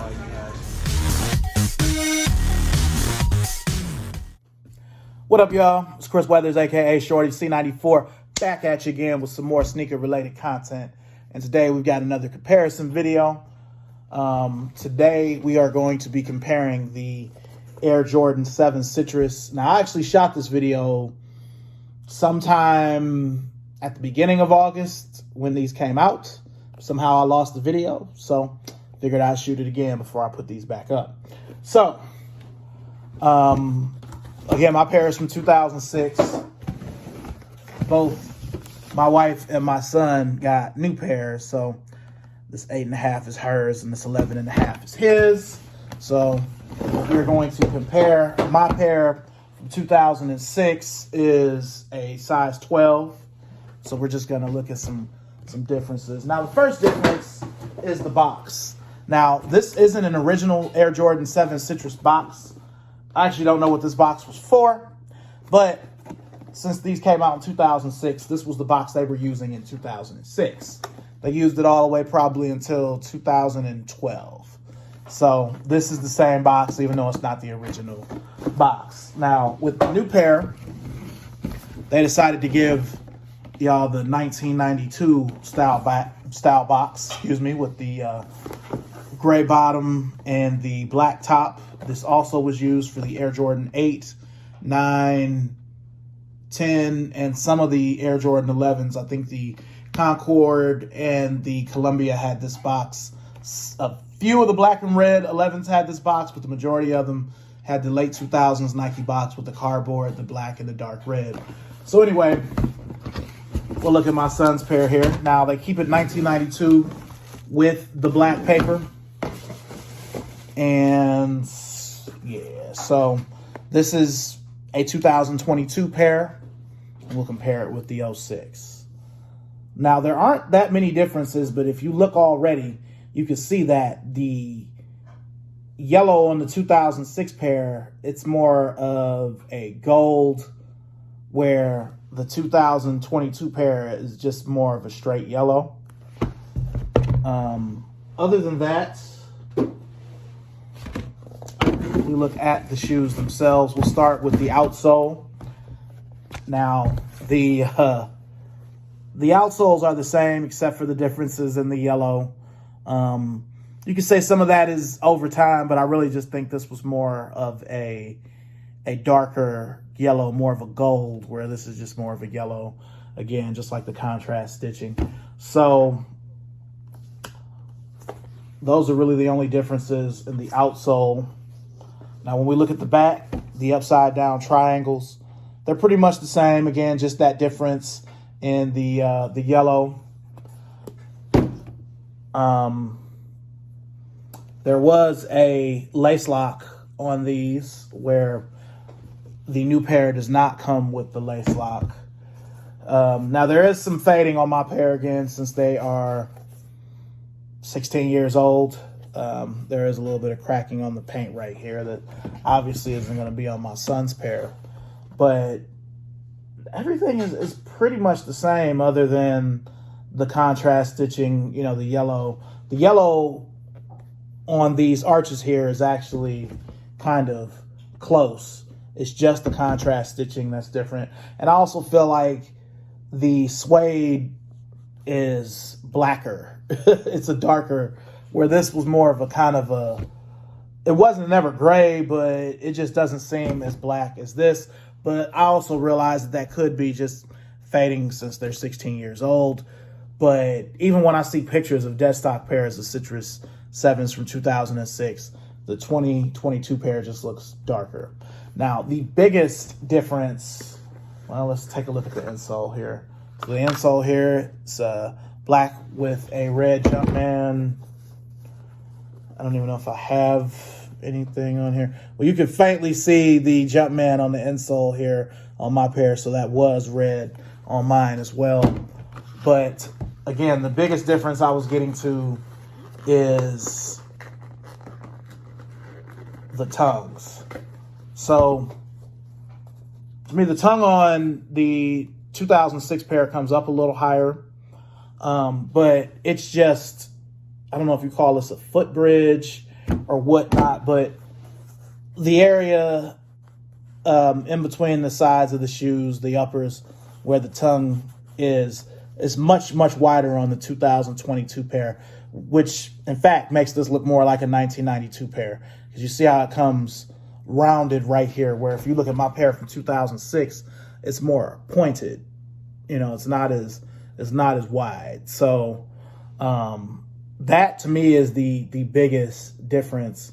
like me, guys. What up, y'all? It's Chris Weathers, aka ShortyC94, back at you again with some more sneaker-related content. And today we've got another comparison video. Today we are going to be comparing the Air Jordan 7 Citrus. Now, I actually shot this video sometime at the beginning of August when these came out. Somehow I lost the video, so figured I'd shoot it again before I put these back up. So, again, my pair is from 2006. Both my wife and my son got new pairs, so this 8.5 is hers and this 11.5 is his. So we're going to compare. My pair from 2006 is a size 12. So we're just going to look at some differences. Now, the first difference is the box. Now, this isn't an original Air Jordan 7 Citrus box. I actually don't know what this box was for, but since these came out in 2006, this was the box they were using in 2006. They used it all the way probably until 2012. So this is the same box, even though it's not the original box. Now, with the new pair, they decided to give y'all the 1992 style box, with the gray bottom and the black top. This also was used for the Air Jordan 8, 9, 10, and some of the Air Jordan 11s. I think the Concord and the Columbia had this box. A few of the black and red 11s had this box, but the majority of them had the late 2000s Nike box with the cardboard, the black, and the dark red. So anyway, we'll look at my son's pair here. Now, they keep it 1992 with the black paper. And yeah, so this is a 2022 pair. We'll compare it with the 06. Now, there aren't that many differences, but if you look already, you can see that the yellow on the 2006 pair, it's more of a gold, where the 2022 pair is just more of a straight yellow. Other than that, we look at the shoes themselves. We'll start with the outsole. Now, the outsoles are the same except for the differences in the yellow. You could say some of that is over time, but I really just think this was more of a darker yellow, more of a gold, where this is just more of a yellow. Again, just like the contrast stitching. So those are really the only differences in the outsole. Now, when we look at the back, the upside down triangles, they're pretty much the same. Again, just that difference in the yellow. There was a lace lock on these, where the new pair does not come with the lace lock. Now, there is some fading on my pair again, since they are 16 years old. There is a little bit of cracking on the paint right here that obviously isn't going to be on my son's pair. But everything is pretty much the same, other than the contrast stitching, the yellow. The yellow on these arches here is actually kind of close. It's just the contrast stitching that's different. And I also feel like the suede is blacker. It's a darker, where this was more of a kind of a, it wasn't never gray, but it just doesn't seem as black as this. But I also realize that could be just fading since they're 16 years old. But even when I see pictures of dead stock pairs of Citrus 7s from 2006, the 2022 pair just looks darker. Now, the biggest difference, well, let's take a look at the insole here. So the insole here is black with a red Jumpman. I don't even know if I have anything on here. Well, you can faintly see the Jumpman on the insole here on my pair, so that was red on mine as well. But again, the biggest difference I was getting to is the tongues. So to me, the tongue on the 2006 pair comes up a little higher, but it's just, I don't know if you call this a foot bridge or whatnot, but the area in between the sides of the shoes, the uppers, where the tongue is much, much wider on the 2022 pair, which in fact makes this look more like a 1992 pair. Because you see how it comes rounded right here, where if you look at my pair from 2006, it's more pointed. You know, it's not as wide. So that to me is the biggest difference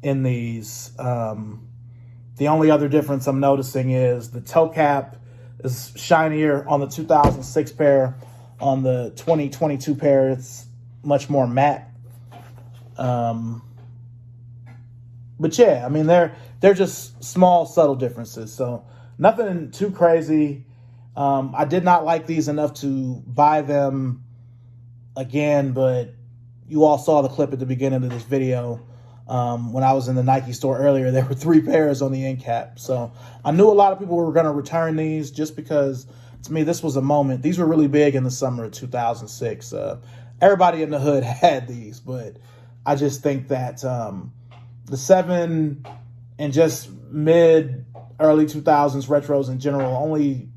in these. The only other difference I'm noticing is the toe cap is shinier on the 2006 pair. On the 2022 pair, it's much more matte. But yeah, I mean, they're just small, subtle differences. So nothing too crazy. I did not like these enough to buy them again, but you all saw the clip at the beginning of this video. When I was in the Nike store earlier, there were 3 pairs on the end cap. So I knew a lot of people were going to return these just because, to me, this was a moment. These were really big in the summer of 2006. Everybody in the hood had these, but I just think that the 7 and just early 2000s retros in general, only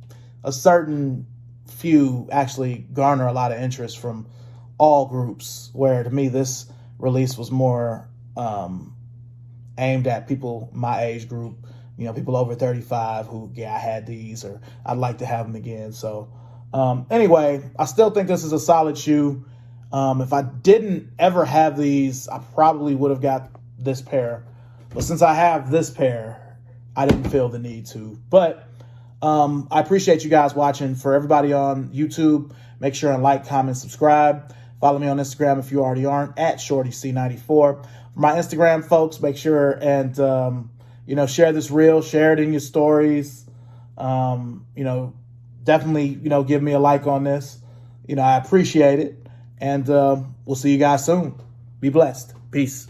a certain few actually garner a lot of interest from all groups, where to me this release was more aimed at people my age group, you know, people over 35 who, yeah, I had these, or I'd like to have them again. So anyway, I still think this is a solid shoe. If I didn't ever have these, I probably would have got this pair. But since I have this pair, I didn't feel the need to. But I appreciate you guys watching. For everybody on YouTube, make sure and like, comment, subscribe. Follow me on Instagram if you already aren't, at ShortyC94. For my Instagram folks, make sure and, you know, share this reel, share it in your stories. You know, definitely, you know, give me a like on this. You know, I appreciate it. And we'll see you guys soon. Be blessed. Peace.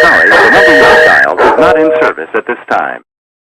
Sorry, the number you have dialed is not in service at this time.